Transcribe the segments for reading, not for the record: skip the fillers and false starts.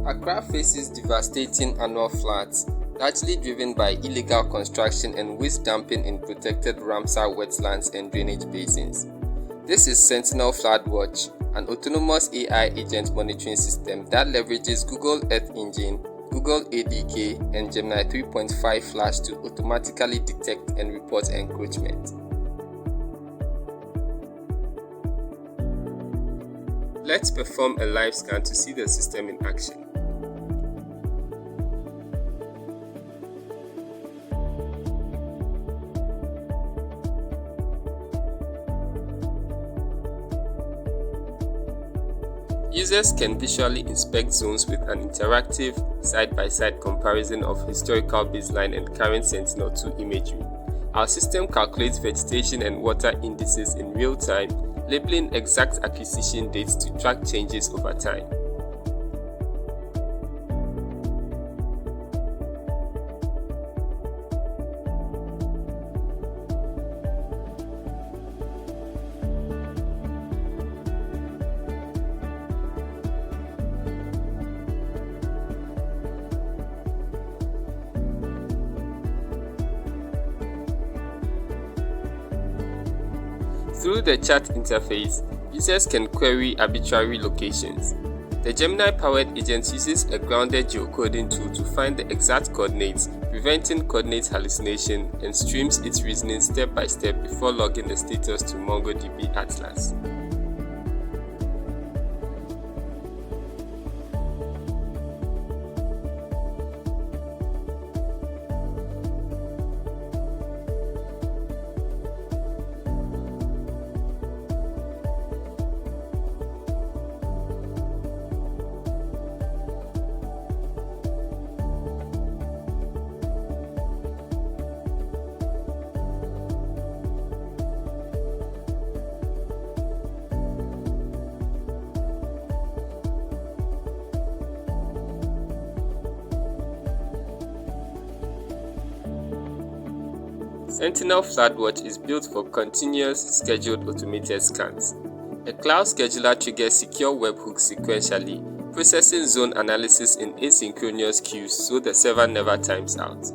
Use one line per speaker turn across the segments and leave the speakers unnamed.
Accra faces devastating annual floods, largely driven by illegal construction and waste dumping in protected Ramsar wetlands and drainage basins. This is Sentinel Flood-Watch, an autonomous AI agent monitoring system that leverages Google Earth Engine, Google ADK, and Gemini 3.5 Flash to automatically detect and report encroachment. Let's perform a live scan to see the system in action. Users can visually inspect zones with an interactive side-by-side comparison of historical baseline and current Sentinel-2 imagery. Our system calculates vegetation and water indices in real time, labeling exact acquisition dates to track changes over time. Through the chat interface, users can query arbitrary locations. The Gemini-powered agent uses a grounded geocoding tool to find the exact coordinates, preventing coordinate hallucination, and streams its reasoning step by step before logging the status to MongoDB Atlas. Sentinel Flood-Watch is built for continuous scheduled automated scans. A cloud scheduler triggers secure webhooks sequentially, processing zone analysis in asynchronous queues so the server never times out.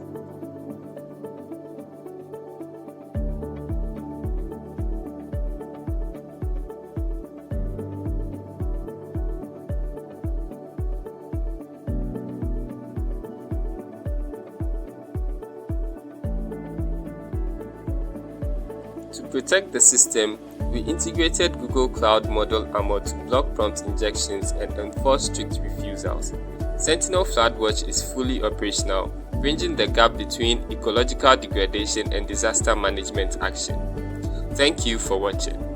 To protect the system, we integrated Google Cloud Model Armor to block prompt injections and enforce strict refusals. Sentinel Flood-Watch is fully operational, bridging the gap between ecological degradation and disaster management action. Thank you for watching.